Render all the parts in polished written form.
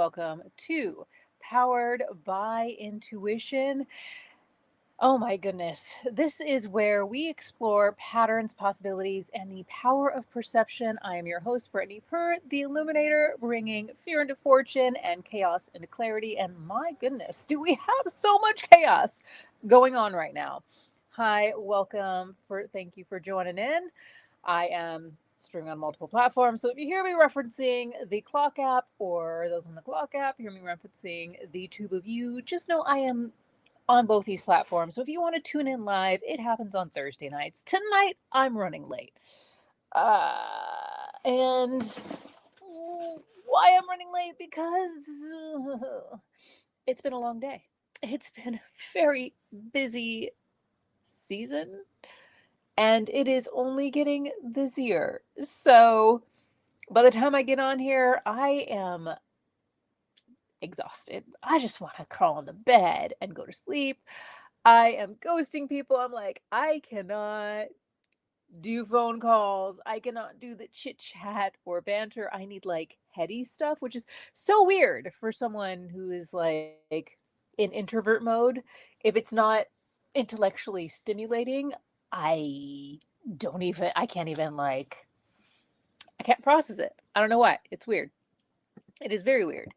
welcome to Powered by Intuition. Oh my goodness. This is where we explore patterns, possibilities, and the power of perception. I am your host, Brittany Pert, the Illuminator, bringing fear into fortune and chaos into clarity. And my goodness, do we have so much chaos going on right now? Hi, welcome. Thank you for joining in. I am streaming on multiple platforms. So if you hear me referencing the clock app or those on the clock app, hear me referencing the tube of you, just know I am on both these platforms. So if you want to tune in live, it happens on Thursday nights. Tonight, I'm running late. And why I'm running late? Because it's been a long day. It's been a very busy season, and it is only getting busier. So by the time I get on here, I am exhausted. I just want to crawl in the bed and go to sleep. I am ghosting people. I'm like, I cannot do phone calls. I cannot do the chit chat or banter. I need like heady stuff, which is so weird for someone who is like in introvert mode. If it's not intellectually stimulating, I I can't even I can't process it. I don't know why. It's weird. It is very weird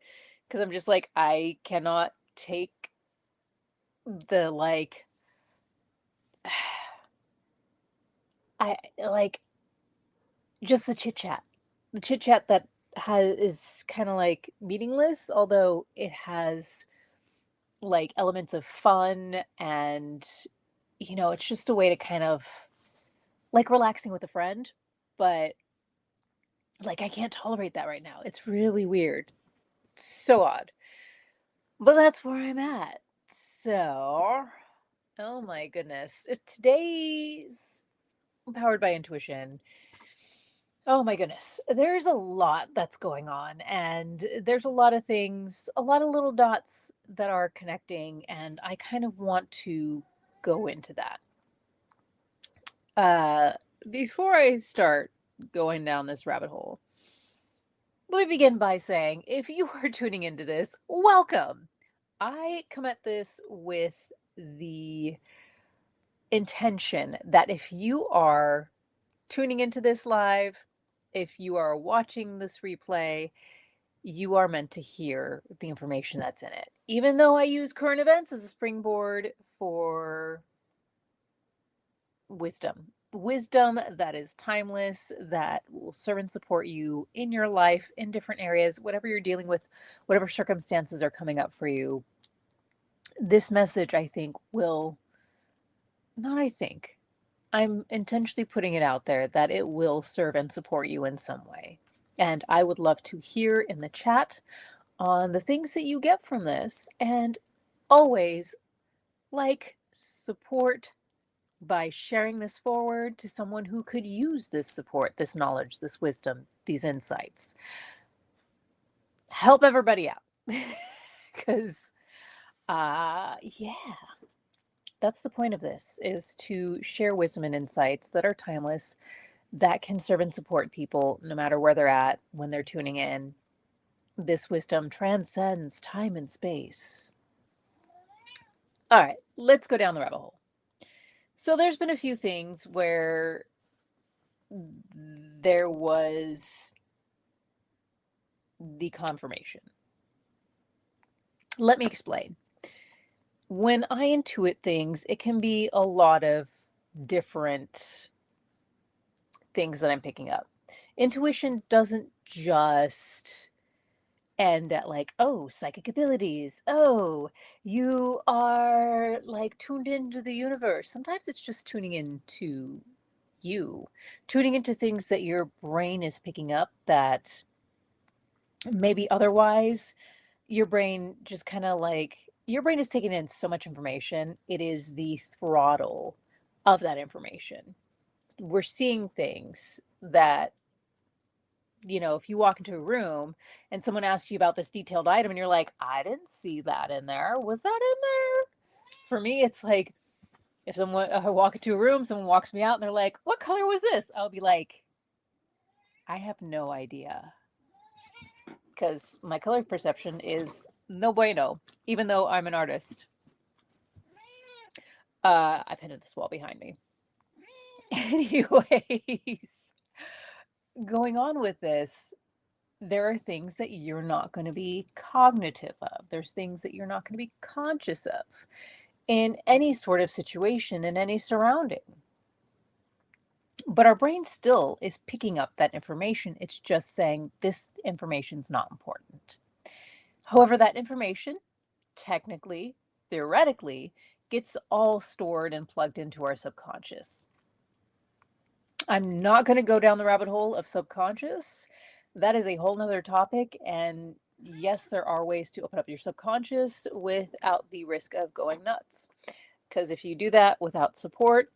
because I'm just like, I cannot take the I like just the chit chat. The chit chat that is kind of like meaningless, although it has like elements of fun and it's just a way to kind of like relaxing with a friend, but like I can't tolerate that right now. It's really weird. It's so odd. But that's where I'm at. So, oh my goodness. Today's Powered by Intuition. Oh my goodness. There's a lot that's going on, and there's a lot of things, a lot of little dots that are connecting, and I kind of want to go into that. Uh, Before I start going down this rabbit hole, let me begin by saying if you are tuning into this, welcome. I come at this with the intention that if you are tuning into this live, if you are watching this replay, you are meant to hear the information that's in it. Even though I use current events as a springboard for wisdom that is timeless, that will serve and support you in your life in different areas, whatever you're dealing with, whatever circumstances are coming up for you. This message, I think, will not, I think, I'm intentionally putting it out there that it will serve and support you in some way. And I would love to hear in the chat on the things that you get from this. And always support by sharing this forward to someone who could use this support, this knowledge, this wisdom, these insights. Help everybody out. Because, yeah, that's the point of this, is to share wisdom and insights that are timeless, that can serve and support people no matter where they're at when they're tuning in. This wisdom transcends time and space. All right, let's go down the rabbit hole. So there's been a few things where there was the confirmation. Let me explain. When I intuit things, it can be a lot of different things that I'm picking up. Intuition doesn't just end at like, oh, psychic abilities. Oh, you are like tuned into the universe. Sometimes it's just tuning into you, tuning into things that your brain is picking up that maybe otherwise your brain just kind of like, your brain is taking in so much information. It is the throttle of that information. We're seeing things that, if you walk into a room and someone asks you about this detailed item and you're like, I didn't see that in there. Was that in there? For me, it's like if I walk into a room, someone walks me out and they're like, what color was this? I'll be like, I have no idea. because my color perception is no bueno, even though I'm an artist. I painted this wall behind me. Anyways, going on with this, there are things that you're not going to be cognitive of. There's things that you're not going to be conscious of in any sort of situation, in any surrounding. But our brain still is picking up that information. It's just saying this information's not important. However, that information, technically, theoretically, gets all stored and plugged into our subconscious. I'm not going to go down the rabbit hole of subconscious. That is a whole nother topic. And yes, there are ways to open up your subconscious without the risk of going nuts. Because if you do that without support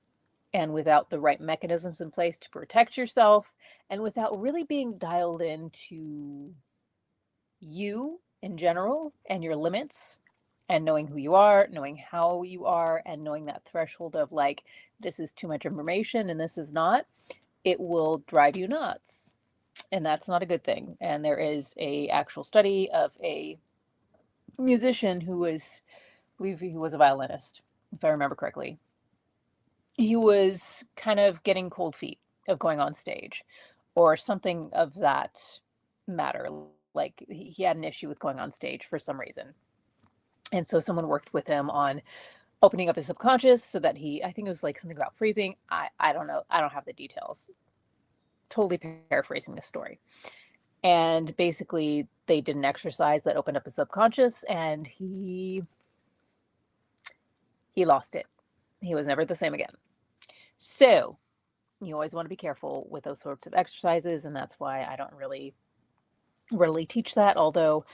and without the right mechanisms in place to protect yourself, and without really being dialed into you in general and your limits, and knowing who you are, knowing how you are, and knowing that threshold of like, this is too much information and this is not, it will drive you nuts. And that's not a good thing. And there is a actual study of a musician who was, I believe he was a violinist, if I remember correctly. He was kind of getting cold feet of going on stage or something of that matter. Like he had an issue with going on stage for some reason. And so someone worked with him on opening up his subconscious so that I think it was like something about freezing. I don't know. I don't have the details. Totally paraphrasing this story. And basically they did an exercise that opened up his subconscious, and he lost it. He was never the same again. So you always want to be careful with those sorts of exercises, and that's why I don't really teach that, although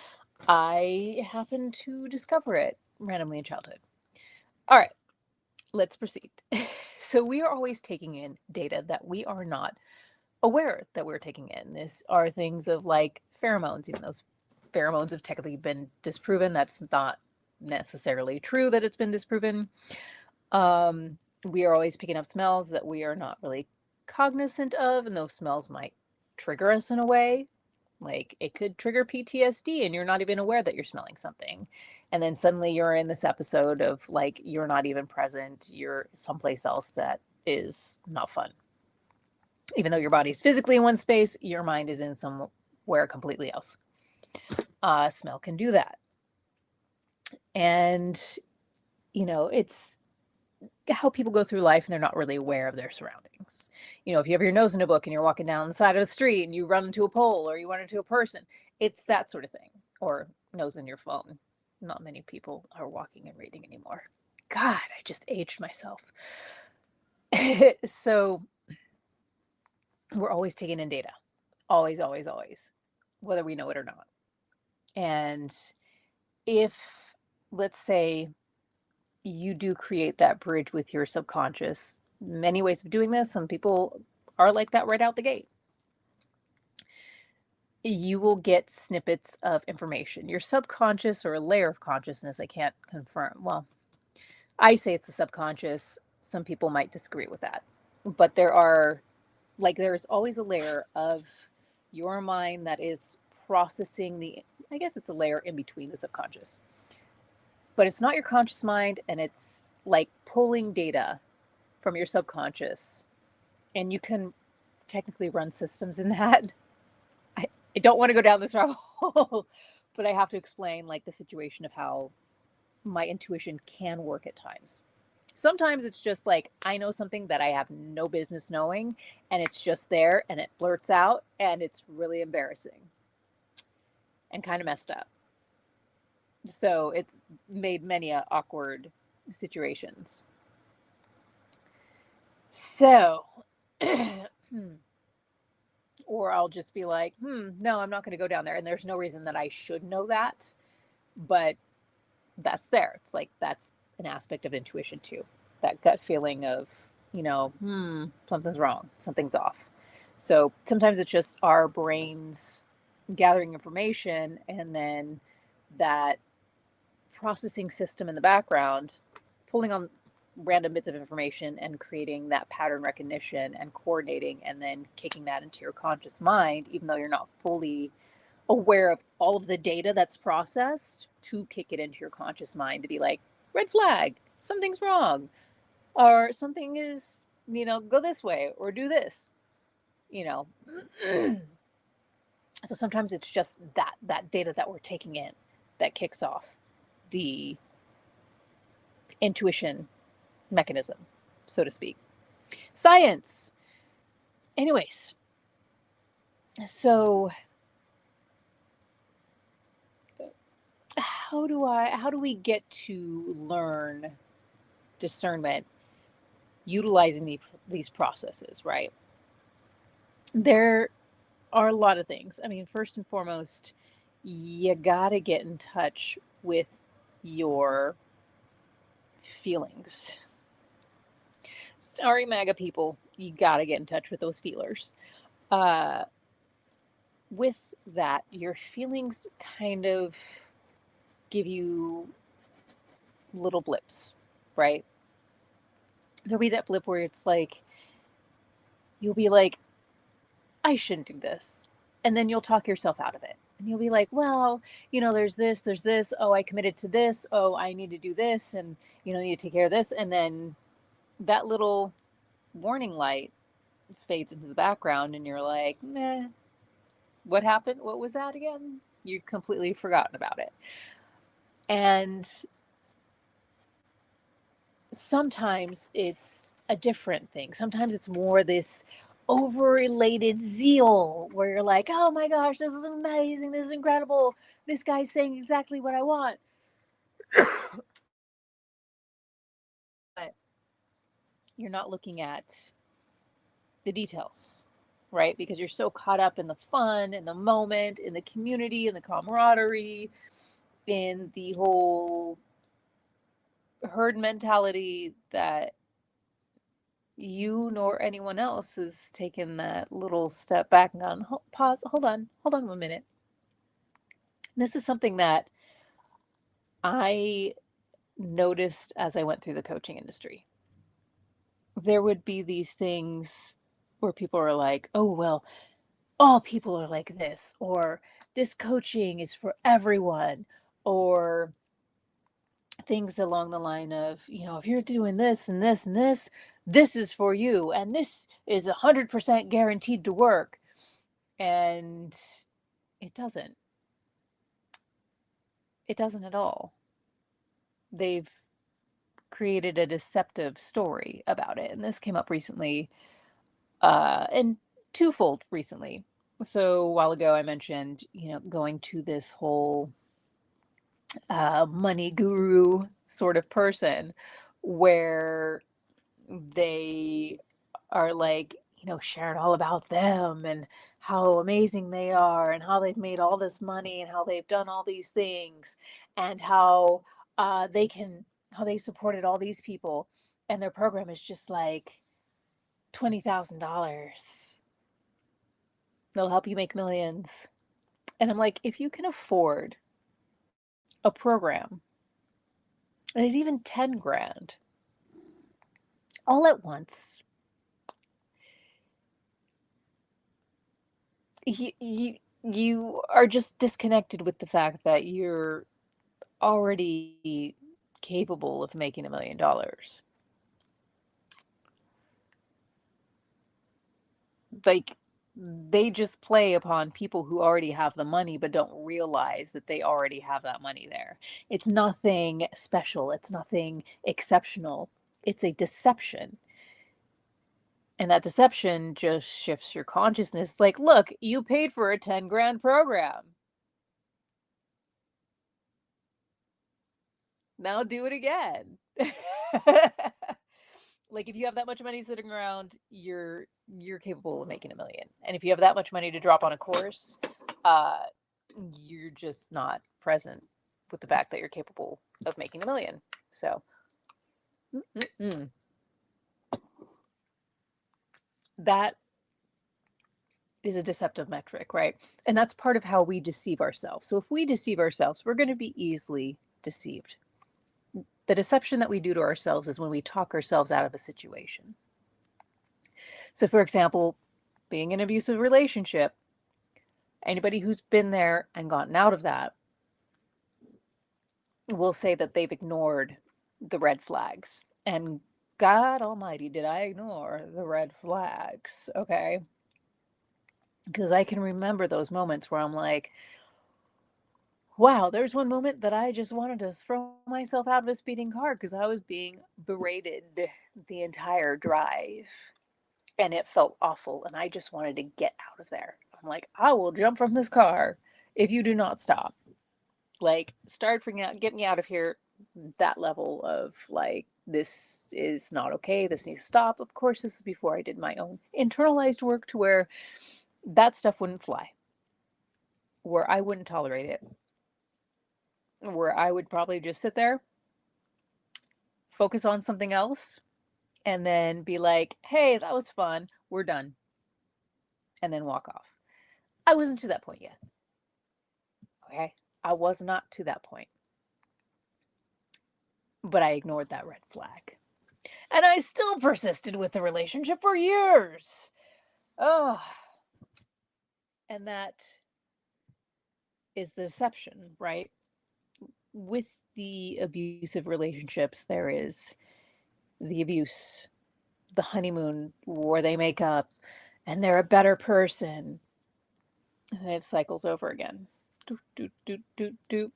I happened to discover it randomly in childhood. All right, let's proceed. So we are always taking in data that we are not aware that we're taking in. These are things of like pheromones, even those pheromones have technically been disproven. That's not necessarily true that it's been disproven. We are always picking up smells that we are not really cognizant of, and those smells might trigger us in a way. Like it could trigger PTSD and you're not even aware that you're smelling something. And then suddenly you're in this episode of like, you're not even present. You're someplace else that is not fun. Even though your body's physically in one space, your mind is in somewhere completely else. Smell can do that. And, it's how people go through life and they're not really aware of their surroundings. If you have your nose in a book and you're walking down the side of the street and you run into a pole or you run into a person, it's that sort of thing. Or nose in your phone. Not many people are walking and reading anymore. God, I just aged myself. So we're always taking in data. Always, always, always. Whether we know it or not. And if, let's say, you do create that bridge with your subconscious. Many ways of doing this. Some people are like that right out the gate. You will get snippets of information. Your subconscious, or a layer of consciousness, I can't confirm. Well, I say it's the subconscious. Some people might disagree with that. But there's always a layer of your mind that is processing I guess it's a layer in between the subconscious. But it's not your conscious mind, and it's like pulling data from your subconscious. And you can technically run systems in that. I don't want to go down this rabbit hole, but I have to explain like the situation of how my intuition can work at times. Sometimes it's just like, I know something that I have no business knowing, and it's just there and it blurts out, and it's really embarrassing and kind of messed up. So it's made many awkward situations. So, or I'll just be like, no, I'm not going to go down there. And there's no reason that I should know that, but that's there. It's like, that's an aspect of intuition too. That gut feeling of, something's wrong, something's off. So sometimes it's just our brains gathering information, and then that processing system in the background pulling on random bits of information and creating that pattern recognition and coordinating, and then kicking that into your conscious mind, even though you're not fully aware of all of the data that's processed to kick it into your conscious mind to be like, red flag, something's wrong, or something is, go this way or do this, you know. So sometimes it's just that data that we're taking in that kicks off the intuition mechanism, so to speak. Science. Anyways, so how do we get to learn discernment utilizing these processes, right? There are a lot of things. I mean, first and foremost, you got to get in touch with your feelings. Sorry, MAGA people, you got to get in touch with those feelers. With that, your feelings kind of give you little blips, right? There'll be that blip where it's like, you'll be like, I shouldn't do this. And then you'll talk yourself out of it. And you'll be like, well, there's this. Oh, I committed to this. Oh, I need to do this. And, need to take care of this. And then that little warning light fades into the background and you're like, nah, what happened? What was that again? You've completely forgotten about it. And sometimes it's a different thing. Sometimes it's more this over-elated zeal where you're like, oh my gosh, this is amazing. This is incredible. This guy's saying exactly what I want. But you're not looking at the details, right? Because you're so caught up in the fun, in the moment, in the community, in the camaraderie, in the whole herd mentality that you nor anyone else has taken that little step back and gone, pause, hold on 1 minute. This is something that I noticed as I went through the coaching industry. There would be these things where people are like, oh, well, all people are like this, or this coaching is for everyone, or things along the line of, if you're doing this and this and this is for you, and this is 100% guaranteed to work. And it doesn't. It doesn't at all. They've created a deceptive story about it. And this came up recently, and twofold recently. So a while ago, I mentioned, going to this whole money guru sort of person where they are like, sharing all about them and how amazing they are and how they've made all this money and how they've done all these things and how how they supported all these people, and their program is just like $20,000. They'll help you make millions. And I'm like, if you can afford a program that is even 10 grand all at once, you are just disconnected with the fact that you're already capable of making $1 million. Like, they just play upon people who already have the money but don't realize that they already have that money there. It's nothing special. It's nothing exceptional. It's a deception. And that deception just shifts your consciousness. Like, look, you paid for a 10 grand program. Now do it again. Like, if you have that much money sitting around, you're capable of making $1 million. And if you have that much money to drop on a course, you're just not present with the fact that you're capable of making $1 million. So that is a deceptive metric, right? And that's part of how we deceive ourselves. So if we deceive ourselves, we're going to be easily deceived. The deception that we do to ourselves is when we talk ourselves out of a situation. So, for example, being in an abusive relationship, Anybody who's been there and gotten out of that will say that they've ignored the red flags. And God almighty, did I ignore the red flags, okay? Because I can remember those moments where I'm like, wow, there's one moment that I just wanted to throw myself out of a speeding car because I was being berated the entire drive. And it felt awful, and I just wanted to get out of there. I'm like, I will jump from this car if you do not stop. Like, start freaking out, get me out of here. That level of like, this is not okay. This needs to stop. Of course, this is before I did my own internalized work to where that stuff wouldn't fly, where I wouldn't tolerate it, where I would probably just sit there, focus on something else, and then be like, hey, that was fun. We're done. And then walk off. I wasn't to that point yet. Okay. I was not to that point. But I ignored that red flag. And I still persisted with the relationship for years. Oh, and that is the deception, right? With the abusive relationships, there is the abuse, the honeymoon where they make up and they're a better person. And it cycles over again. Doop, doop, doop, doop, doop.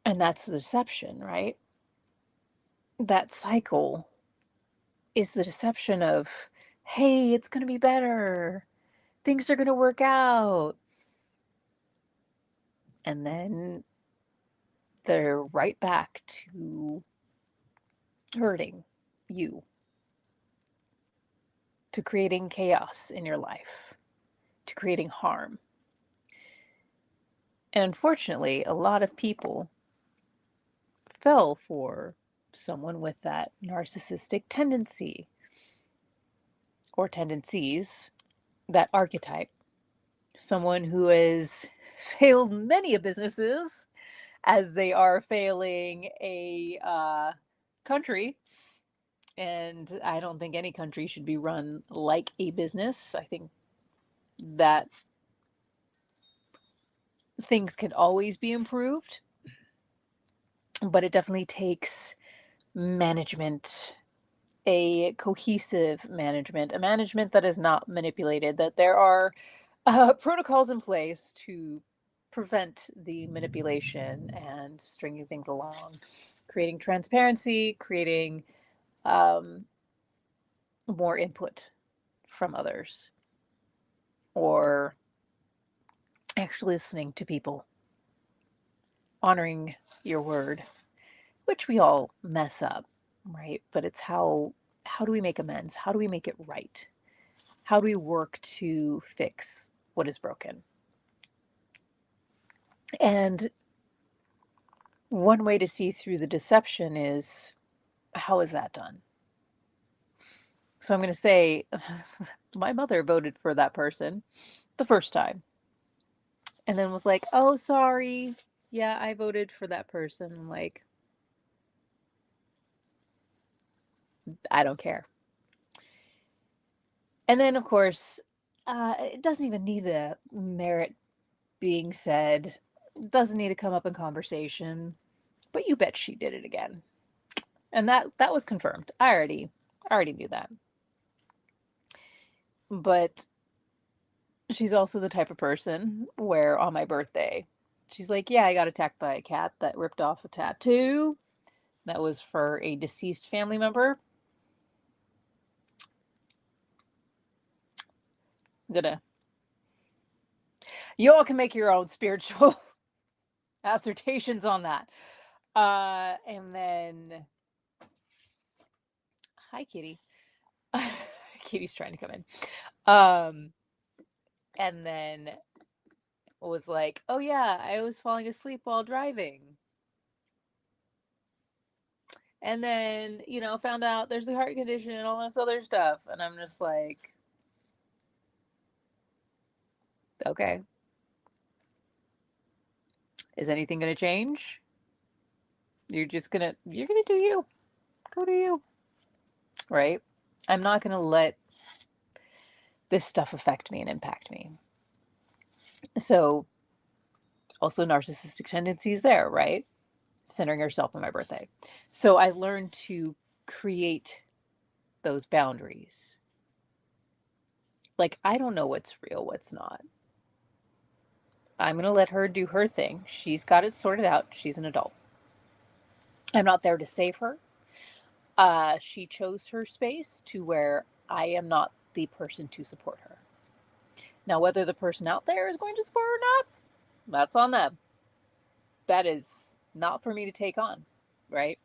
And that's the deception, right? That cycle is the deception of, hey, it's going to be better. Things are going to work out. And then they're right back to hurting you, to creating chaos in your life, to creating harm. And unfortunately, a lot of people fell for someone with that narcissistic tendency or tendencies, that archetype. Someone who has failed many businesses as they are failing a country. And I don't think any country should be run like a business. I think that things can always be improved, but it definitely takes management, a cohesive management, a management that is not manipulated, that there are protocols in place to prevent the manipulation and stringing things along, creating transparency, creating more input from others, or actually listening to people, honoring your word, which we all mess up, right? But it's how do we make amends? How do we make it right? How do we work to fix what is broken? And one way to see through the deception is, how is that done? So I'm going to say my mother voted for that person the first time and then was like, oh, sorry. Yeah, I voted for that person. I'm like, I don't care. And then, of course, it doesn't even need a merit being said. It doesn't need to come up in conversation. But you bet she did it again. And that was confirmed. I already knew that. But she's also the type of person where on my birthday, she's like, yeah, I got attacked by a cat that ripped off a tattoo that was for a deceased family member. I'm gonna, you all can make your own spiritual assertions on that. And then, hi, Kitty. Kitty's trying to come in. And then was like, oh yeah, I was falling asleep while driving. And then, found out there's a heart condition and all this other stuff. And I'm just like, okay. Is anything going to change? You're going to do you. Go to you. Right? I'm not going to let this stuff affect me and impact me? So, also narcissistic tendencies there, right? Centering yourself on my birthday. So I learned to create those boundaries. Like, I don't know what's real, what's not. I'm going to let her do her thing. She's got it sorted out. She's an adult. I'm not there to save her. She chose her space to where I am not the person to support her. Now, whether the person out there is going to support her or not, that's on them. That is not for me to take on, right?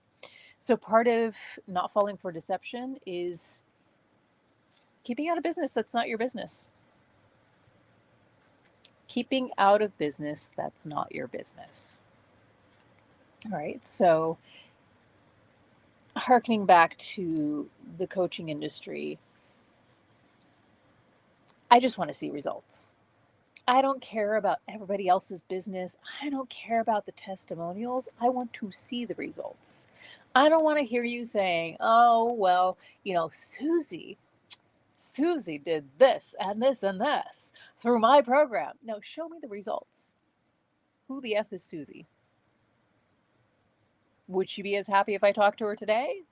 So part of not falling for deception is keeping out of business that's not your business. Keeping out of business that's not your business. All right. So, harkening back to the coaching industry, I just want to see results. I don't care about everybody else's business. I don't care about the testimonials. I want to see the results. I don't want to hear you saying, oh, well, Susie did this and this and this through my program. No, show me the results. Who the F is Susie? Would she be as happy if I talked to her today?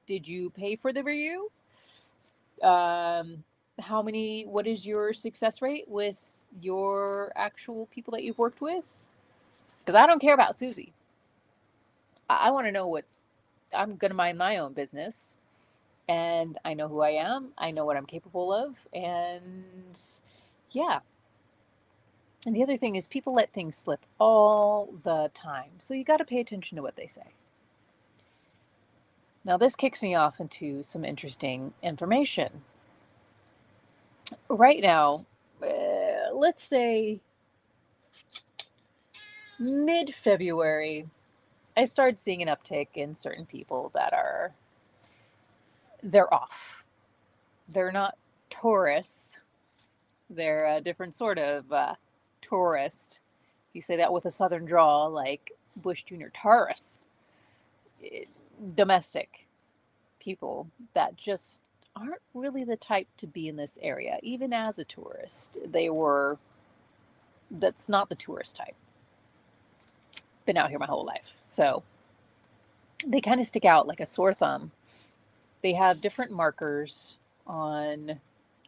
Did you pay for the review? What is your success rate with your actual people that you've worked with? Because I don't care about Susie. I want to know what I'm going to mind my own business. And I know who I am. I know what I'm capable of. And yeah. And the other thing is people let things slip all the time. So you got to pay attention to what they say. Now, this kicks me off into some interesting information. Right now, let's say mid-February, I started seeing an uptick in certain people that they're off. They're not tourists. They're a different sort of tourist. You say that with a southern drawl, like Bush Jr. tourists. Domestic people that just aren't really the type to be in this area. Even as a tourist, that's not the tourist type. Been out here my whole life. So they kind of stick out like a sore thumb. They have different markers on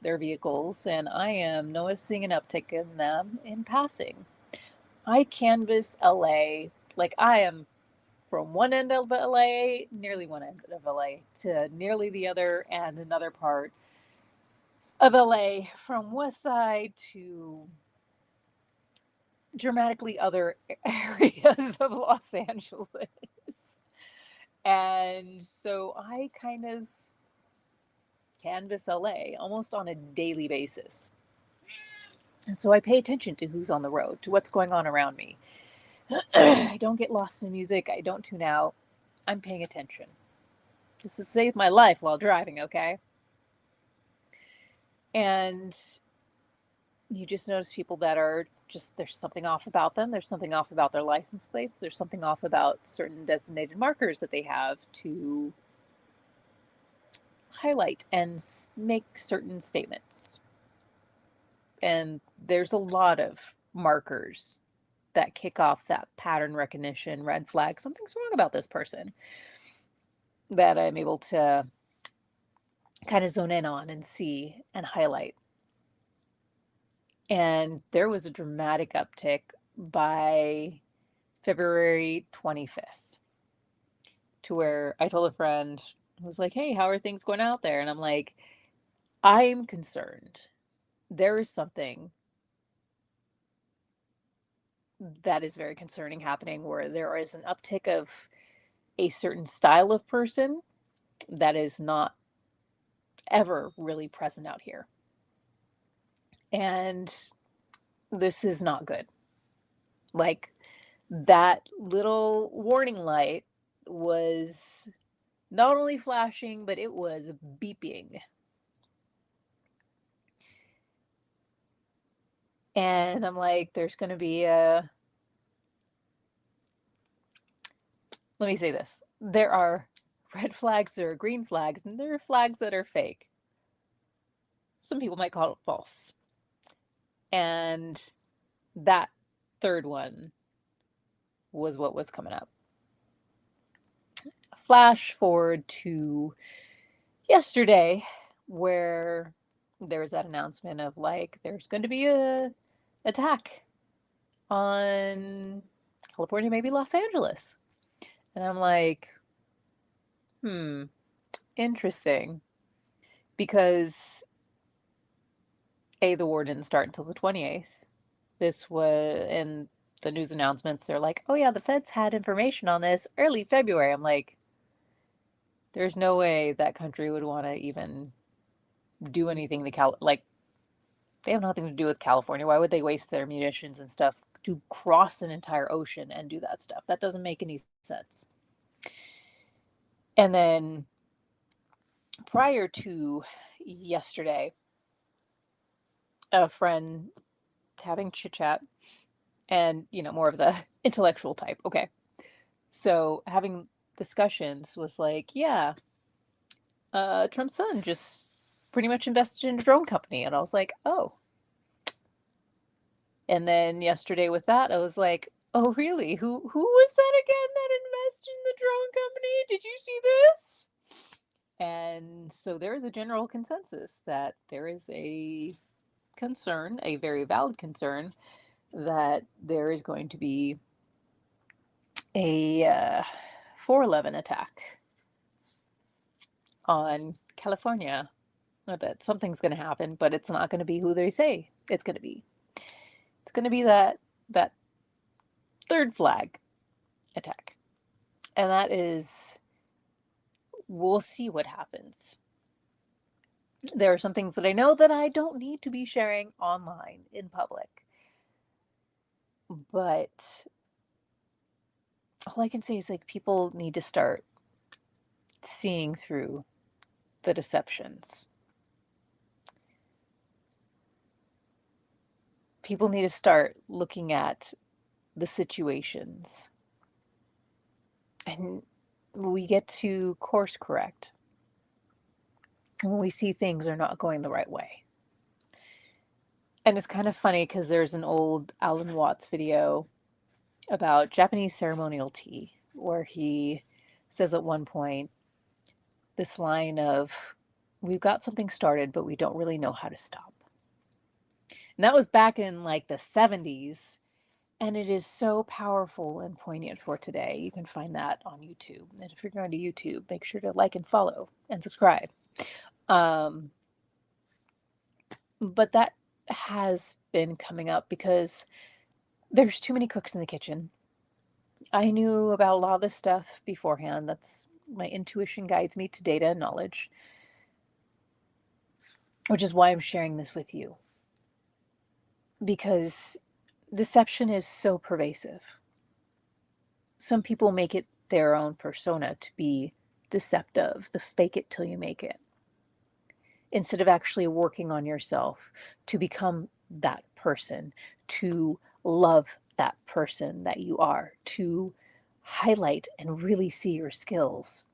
their vehicles, and I am noticing an uptick in them in passing. I canvass LA, like I am from one end of LA, nearly one end of LA, to nearly the other and another part of LA, from West Side to dramatically other areas of Los Angeles. And so I kind of canvas LA almost on a daily basis. And so I pay attention to who's on the road, to what's going on around me. I don't get lost in music. I don't tune out. I'm paying attention. This has saved my life while driving, okay? And you just notice people that are just, there's something off about them. There's something off about their license plates. There's something off about certain designated markers that they have to highlight and make certain statements. And there's a lot of markers that kick off that pattern recognition, red flag. Something's wrong about this person that I'm able to kind of zone in on and see and highlight. And there was a dramatic uptick by February 25th to where I told a friend, I was like, hey, how are things going out there? And I'm like, I'm concerned. There is something that is very concerning happening where there is an uptick of a certain style of person that is not ever really present out here. And this is not good. Like, that little warning light was not only flashing, but it was beeping. And I'm like, there's going to be let me say this. There are red flags, there are green flags, and there are flags that are fake. Some people might call it false. And that third one was what was coming up. Flash forward to yesterday, where there was that announcement of like there's going to be a attack on California, maybe Los Angeles. And I'm like, interesting. Because A, the war didn't start until the 28th. This was, and the news announcements, they're like, oh yeah, the feds had information on this early February. I'm like, there's no way that country would want to even do anything to like, they have nothing to do with California. Why would they waste their munitions and stuff to cross an entire ocean and do that stuff? That doesn't make any sense. And then prior to yesterday, a friend having chit chat and, more of the intellectual type. Okay. So having discussions was like, yeah, Trump's son just pretty much invested in a drone company. And I was like, oh. And then yesterday with that, I was like, oh, really? Who was that again that invested in the drone company? Did you see this? And so there is a general consensus that there is a concern, a very valid concern, that there is going to be a 4/11 attack on California. Or that something's going to happen, but it's not going to be who they say it's going to be. It's going to be that third flag attack. And that is, we'll see what happens. There are some things that I know that I don't need to be sharing online in public. But all I can say is like people need to start seeing through the deceptions. People need to start looking at the situations. And we get to course correct when we see things are not going the right way. And it's kind of funny because there's an old Alan Watts video about Japanese ceremonial tea where he says at one point this line of, we've got something started, but we don't really know how to stop. And that was back in like the 70s. And it is so powerful and poignant for today. You can find that on YouTube. And if you're going to YouTube, make sure to like and follow and subscribe. But that has been coming up because there's too many cooks in the kitchen. I knew about a lot of this stuff beforehand. That's my intuition guides me to data and knowledge, which is why I'm sharing this with you. Because deception is so pervasive. Some people make it their own persona to be deceptive, the fake it till you make it, instead of actually working on yourself to become that person, to love that person that you are, to highlight and really see your skills,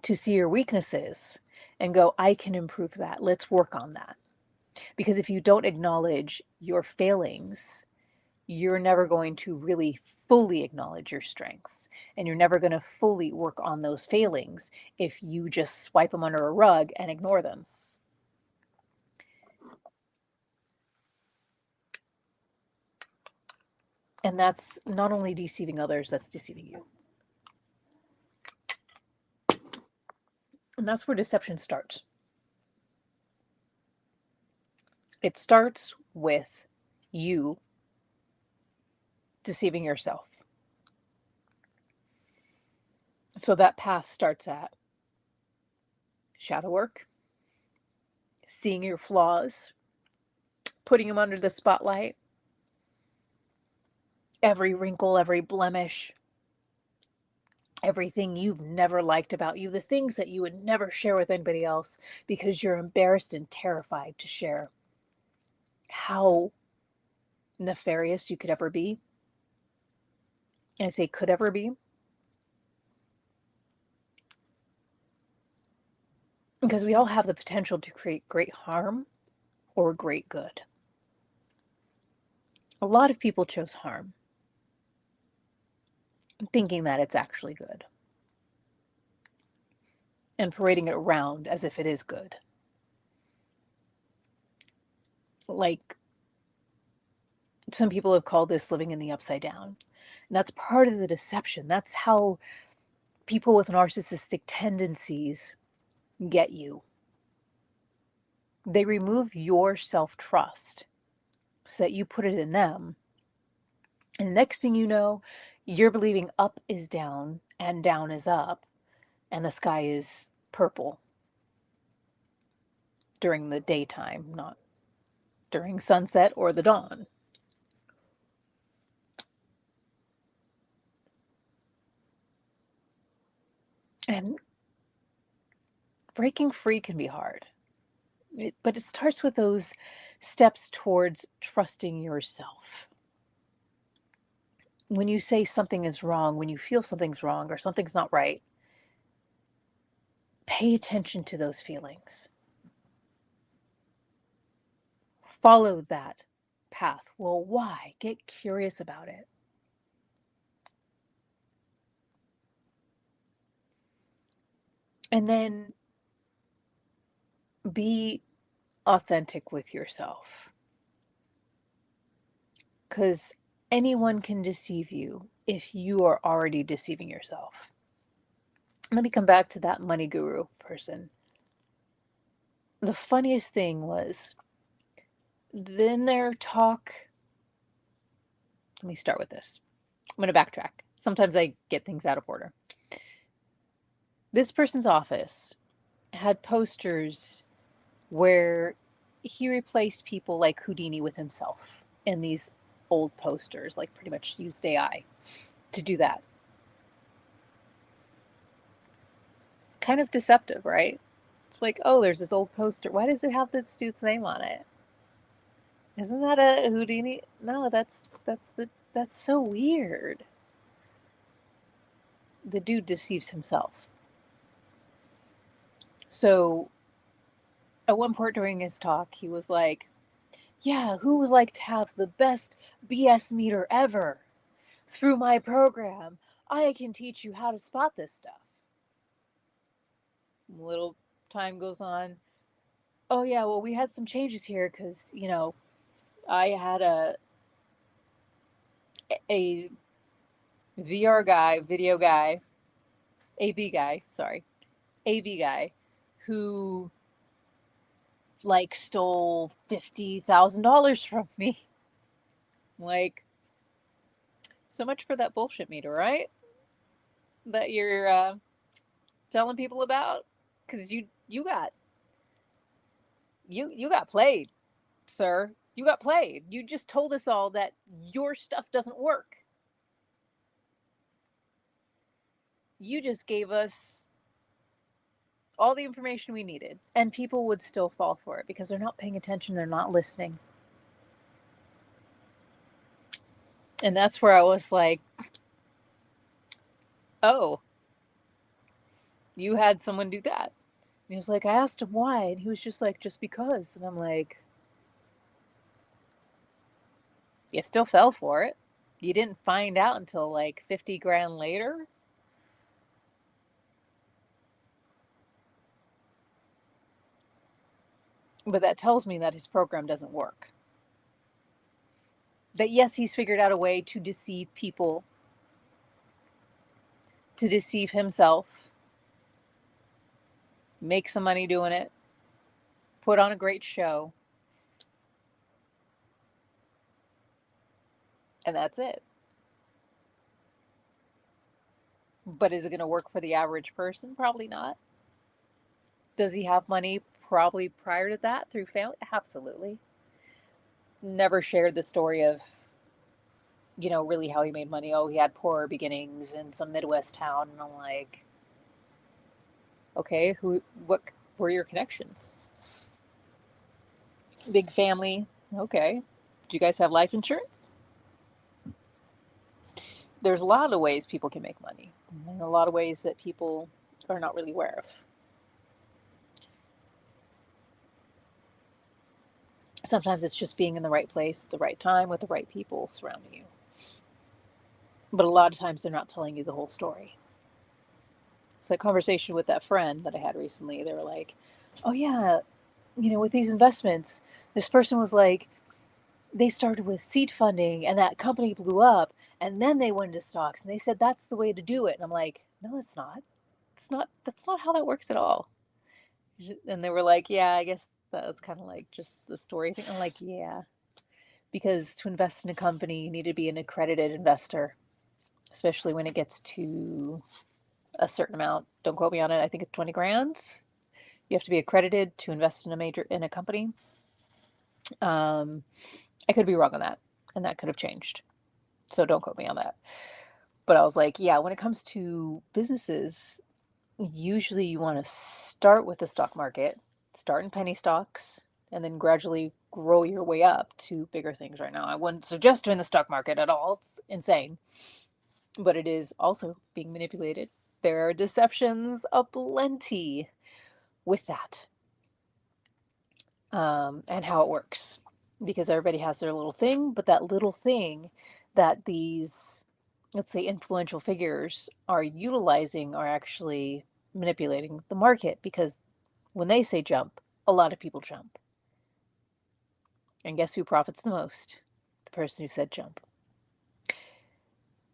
to see your weaknesses and go, I can improve that. Let's work on that. Because if you don't acknowledge your failings, you're never going to really fully acknowledge your strengths. And you're never going to fully work on those failings if you just swipe them under a rug and ignore them. And that's not only deceiving others, that's deceiving you. And that's where deception starts. It starts with you deceiving yourself. So that path starts at shadow work, seeing your flaws, putting them under the spotlight, every wrinkle, every blemish, everything you've never liked about you, the things that you would never share with anybody else because you're embarrassed and terrified to share how nefarious you could ever be. And I say could ever be Because we all have the potential to create great harm or great good. A lot of people chose harm, thinking that it's actually good, and parading it around as if it is good. Like, some people have called this living in the upside down. And that's part of the deception. That's how people with narcissistic tendencies get you. They remove your self-trust so that you put it in them. And the next thing you know, you're believing up is down and down is up, and the sky is purple during the daytime, not during sunset or the dawn. And breaking free can be hard, but it starts with those steps towards trusting yourself. When you say something is wrong, when you feel something's wrong or something's not right, pay attention to those feelings. Follow that path. Well, why? Get curious about it. And then be authentic with yourself. Because anyone can deceive you if you are already deceiving yourself. Let me come back to that money guru person. The funniest thing was, then their talk. Let me start with this. I'm going to backtrack. Sometimes I get things out of order. This person's office had posters where he replaced people like Houdini with himself in these old posters, like pretty much used AI to do that. Kind of deceptive, right? It's like, oh, there's this old poster. Why does it have this dude's name on it? Isn't that a Houdini? No, that's so weird. The dude deceives himself. So at one point during his talk, he was like, yeah, who would like to have the best BS meter ever? Through my program, I can teach you how to spot this stuff. A little time goes on. Oh yeah, well, we had some changes here because, I had a VR guy, video guy, AV guy, sorry, AV guy, who like stole $50,000 from me. Like, so much for that bullshit meter, right? That you're telling people about, because you got played, sir. You got played. You just told us all that your stuff doesn't work. You just gave us all the information we needed, and people would still fall for it because they're not paying attention, they're not listening. And that's where I was like, oh, you had someone do that. And he was like, I asked him why, and he was just like, just because. And I'm like, you still fell for it. You didn't find out until like 50 grand later. But that tells me that his program doesn't work. That yes, he's figured out a way to deceive people, to deceive himself, make some money doing it, put on a great show, and that's it. But is it going to work for the average person? Probably not. Does he have money probably prior to that through family? Absolutely. Never shared the story of, really how he made money. Oh, he had poorer beginnings in some Midwest town. And I'm like, okay, what were your connections? Big family. Okay. Do you guys have life insurance? There's a lot of ways people can make money, and a lot of ways that people are not really aware of. Sometimes it's just being in the right place at the right time with the right people surrounding you. But a lot of times they're not telling you the whole story. It's a conversation with that friend that I had recently. They were like, oh, yeah, with these investments, this person was like, they started with seed funding and that company blew up and then they went into stocks and they said that's the way to do it. And I'm like, no, it's not. That's not how that works at all. And they were like, yeah, I guess that was kind of like just the story thing. I'm like, yeah, because to invest in a company, you need to be an accredited investor, especially when it gets to a certain amount. Don't quote me on it. I think it's 20 grand. You have to be accredited to invest in a company. I could be wrong on that, and that could have changed. So don't quote me on that. But I was like, yeah, when it comes to businesses, usually you want to start with the stock market, start in penny stocks, and then gradually grow your way up to bigger things right now. I wouldn't suggest doing the stock market at all. It's insane. But it is also being manipulated. There are deceptions aplenty with that, and how it works. Because everybody has their little thing, but that little thing that these, let's say, influential figures are utilizing are actually manipulating the market because when they say jump, a lot of people jump. And guess who profits the most? The person who said jump.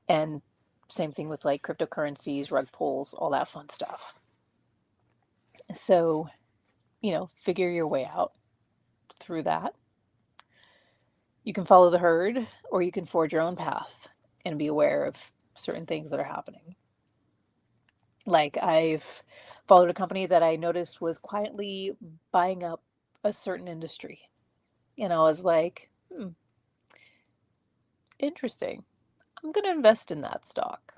And same thing with like cryptocurrencies, rug pulls, all that fun stuff. So, figure your way out through that. You can follow the herd or you can forge your own path and be aware of certain things that are happening. Like I've followed a company that I noticed was quietly buying up a certain industry. And I was like, interesting. I'm going to invest in that stock.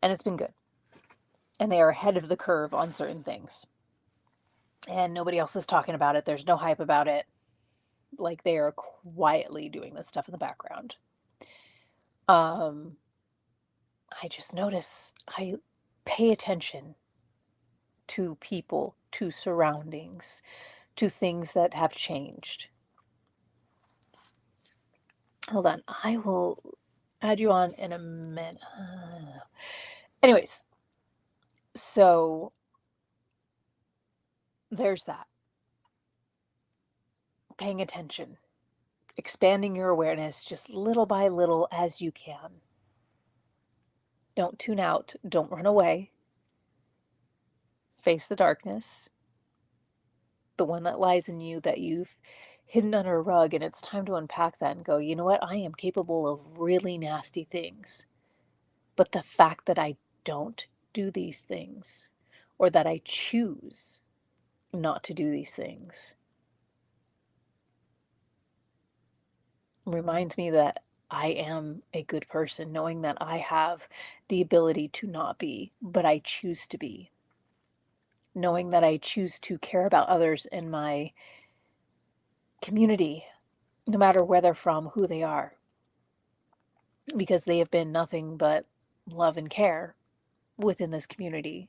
And it's been good. And they are ahead of the curve on certain things. And nobody else is talking about it. There's no hype about it. Like they are quietly doing this stuff in the background. I just notice I pay attention to people, to surroundings, to things that have changed. Hold on, I will add you on in a minute. Anyways, so there's that. Paying attention, expanding your awareness just little by little as you can. Don't tune out, don't run away. Face the darkness, the one that lies in you that you've hidden under a rug, and it's time to unpack that and go, you know what? I am capable of really nasty things. But the fact that I don't do these things, or that I choose not to do these things, reminds me that I am a good person, knowing that I have the ability to not be, but I choose to be. Knowing that I choose to care about others in my community, no matter where they're from, who they are, because they have been nothing but love and care within this community.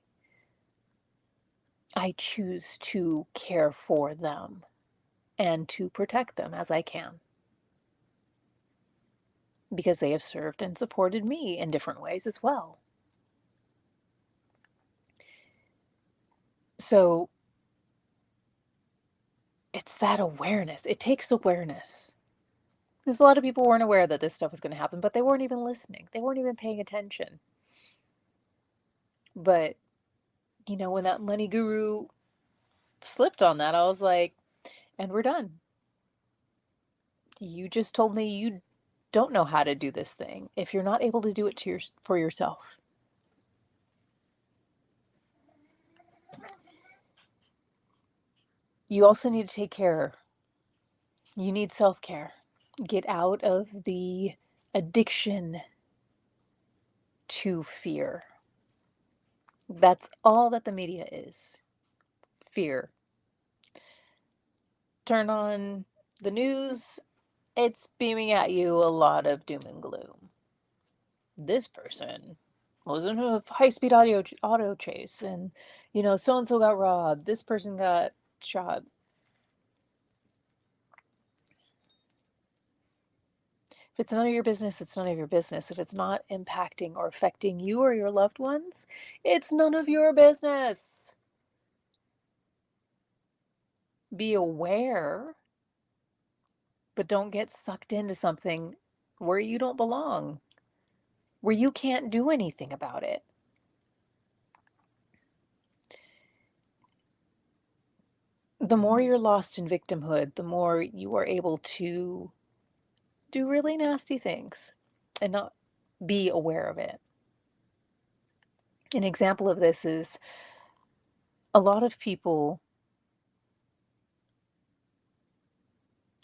I choose to care for them and to protect them as I can because they have served and supported me in different ways as well. So it's that awareness. It takes awareness. Because a lot of people weren't aware that this stuff was going to happen, but they weren't even listening. They weren't even paying attention. But, when that money guru slipped on that, I was like, and we're done. You just told me you don't know how to do this thing if you're not able to do it for yourself. You also need to take care. You need self-care. Get out of the addiction to fear. That's all that the media is. Fear. Turn on the news, it's beaming at you a lot of doom and gloom. This person was in a high-speed auto chase and so and so got robbed. This person got shot. If it's none of your business, it's none of your business. If it's not impacting or affecting you or your loved ones, it's none of your business. Be aware, but don't get sucked into something where you don't belong, where you can't do anything about it. The more you're lost in victimhood, the more you are able to do really nasty things and not be aware of it. An example of this is a lot of people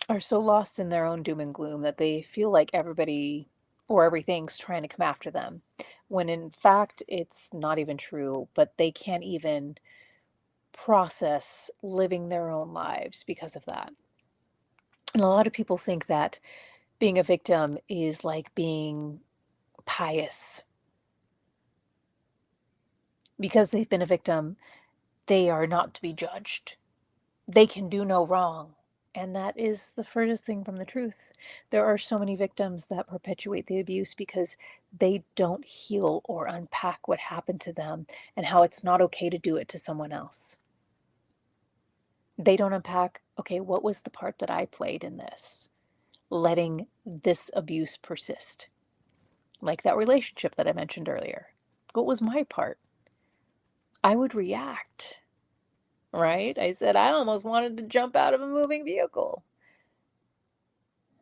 are so lost in their own doom and gloom that they feel like everybody or everything's trying to come after them, when in fact it's not even true, but they can't even process living their own lives because of that. And a lot of people think that being a victim is like being pious. Because they've been a victim, they are not to be judged. They can do no wrong. And that is the furthest thing from the truth. There are so many victims that perpetuate the abuse because they don't heal or unpack what happened to them and how it's not okay to do it to someone else. They don't unpack, okay, what was the part that I played in this, letting this abuse persist? Like that relationship that I mentioned earlier. What was my part? I would react, right? I said I almost wanted to jump out of a moving vehicle.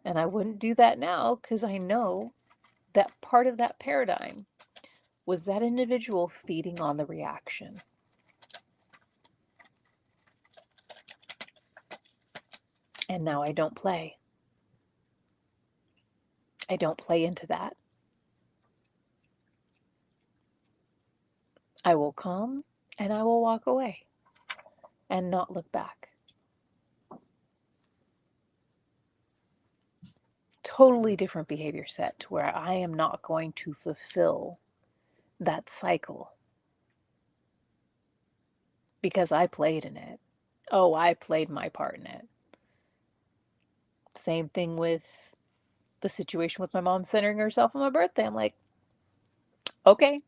And I wouldn't do that now because I know that part of that paradigm was that individual feeding on the reaction. And now I don't play. I don't play into that. I will come and I will walk away and not look back. Totally different behavior set to where I am not going to fulfill that cycle because I played in it. Oh, I played my part in it. Same thing with the situation with my mom centering herself on my birthday. I'm like, okay.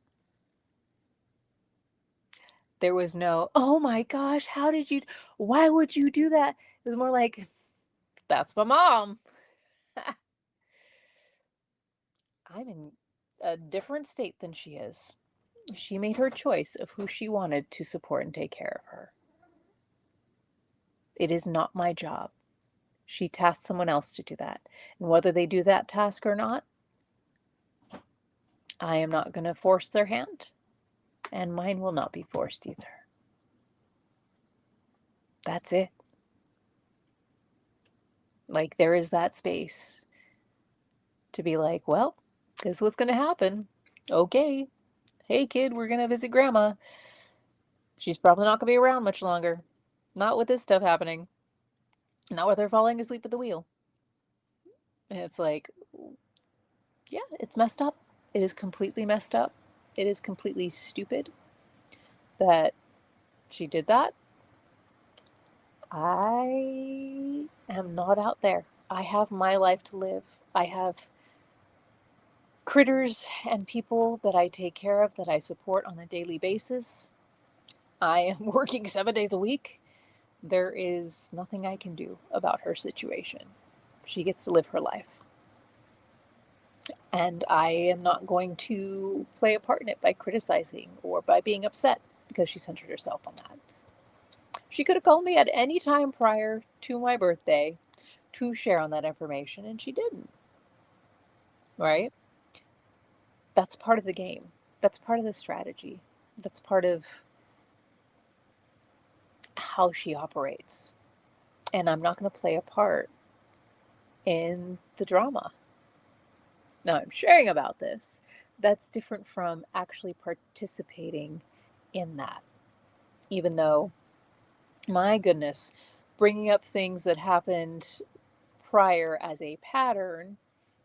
There was no, oh my gosh, why would you do that? It was more like, that's my mom. I'm in a different state than she is. She made her choice of who she wanted to support and take care of her. It is not my job. She tasked someone else to do that. And whether they do that task or not, I am not going to force their hand, and mine will not be forced either. That's it. Like, there is that space to be like, well, this is what's going to happen. Okay. Hey, kid, we're going to visit grandma. She's probably not going to be around much longer. Not with this stuff happening. Not with her falling asleep at the wheel. And it's like, yeah, it's messed up. It is completely messed up. It is completely stupid that she did that. I am not out there. I have my life to live. I have critters and people that I take care of, that I support on a daily basis. I am working 7 days a week. There is nothing I can do about her situation. She gets to live her life. And I am not going to play a part in it by criticizing or by being upset because she centered herself on that. She could have called me at any time prior to my birthday to share on that information, and she didn't. Right? That's part of the game. That's part of the strategy. That's part of how she operates. And I'm not going to play a part in the drama. Now, I'm sharing about this. That's different from actually participating in that. Even though, my goodness, bringing up things that happened prior as a pattern,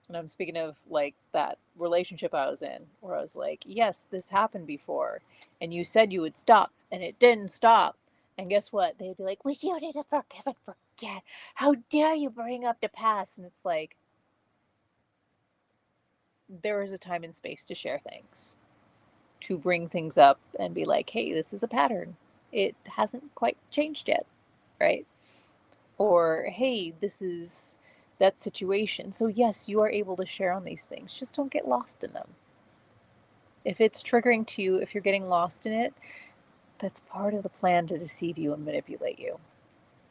and I'm speaking of like that relationship I was in, where I was like, yes, this happened before, and you said you would stop, and it didn't stop. And guess what? They'd be like, we you need to forgive and forget. How dare you bring up the past? And it's like, there is a time and space to share things, to bring things up and be like, hey, this is a pattern. It hasn't quite changed yet, right? Or, hey, this is that situation. So, yes, you are able to share on these things. Just don't get lost in them. If it's triggering to you, if you're getting lost in it, that's part of the plan to deceive you and manipulate you,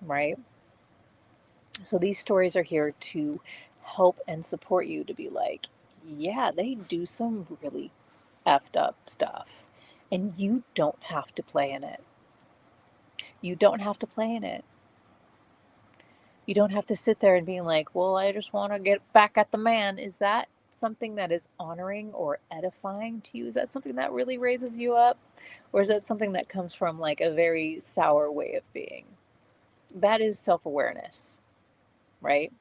right? So, these stories are here to help and support you to be like, yeah, they do some really effed up stuff. And you don't have to play in it. You don't have to play in it. You don't have to sit there and being like, well, I just want to get back at the man. Is that something that is honoring or edifying to you? Is that something that really raises you up? Or is that something that comes from like a very sour way of being? That is self-awareness, right?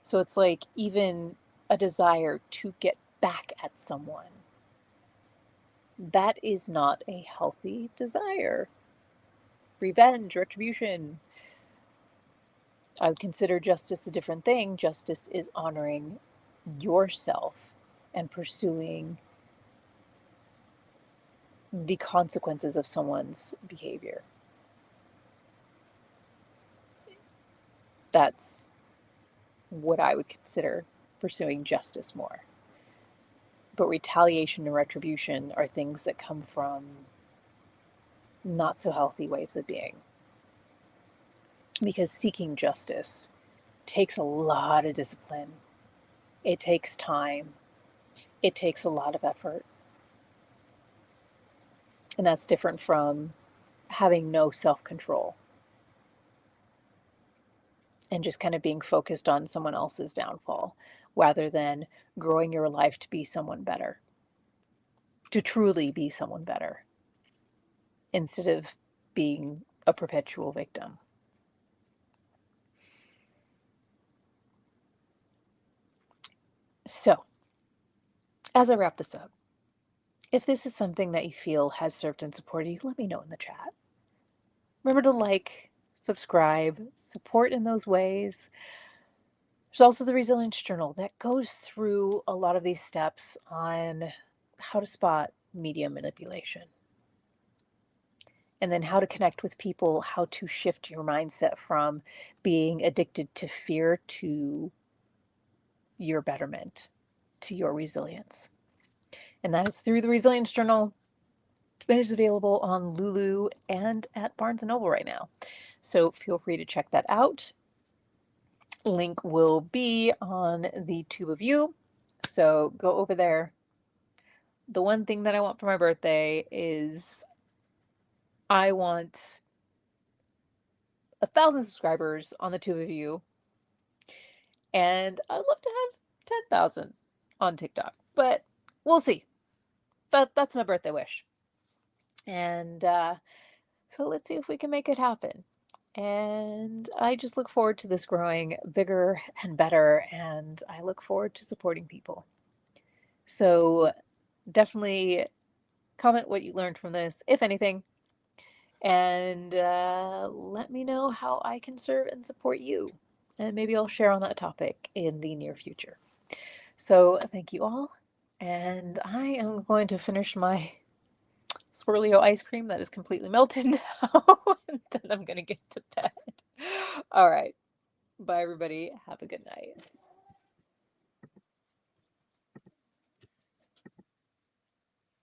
So it's like even a desire to get back at someone. That is not a healthy desire. Revenge, retribution. I would consider justice a different thing. Justice is honoring yourself and pursuing the consequences of someone's behavior. That's what I would consider pursuing justice more. But retaliation and retribution are things that come from not so healthy ways of being. Because seeking justice takes a lot of discipline. It takes time. It takes a lot of effort. And that's different from having no self-control and just kind of being focused on someone else's downfall rather than growing your life to be someone better, to truly be someone better instead of being a perpetual victim. So, as I wrap this up, if this is something that you feel has served and supported you, let me know in the chat. Remember to like, subscribe, support in those ways. There's also the Resilience Journal that goes through a lot of these steps on how to spot media manipulation. And then how to connect with people, how to shift your mindset from being addicted to fear to your betterment, to your resilience. And that is through the Resilience Journal. That is available on Lulu and at Barnes & Noble right now. So feel free to check that out. Link will be on the tube of you. So go over there. The one thing that I want for my birthday is I want 1,000 subscribers on the tube of you. And I'd love to have 10,000 on TikTok, but we'll see. That's my birthday wish. And so let's see if we can make it happen. And I just look forward to this growing bigger and better, and I look forward to supporting people. So definitely comment what you learned from this, if anything, and let me know how I can serve and support you. And maybe I'll share on that topic in the near future. So thank you all, and I am going to finish my Swirlio ice cream that is completely melted now, and then I'm going to get to bed. All right. Bye, everybody. Have a good night.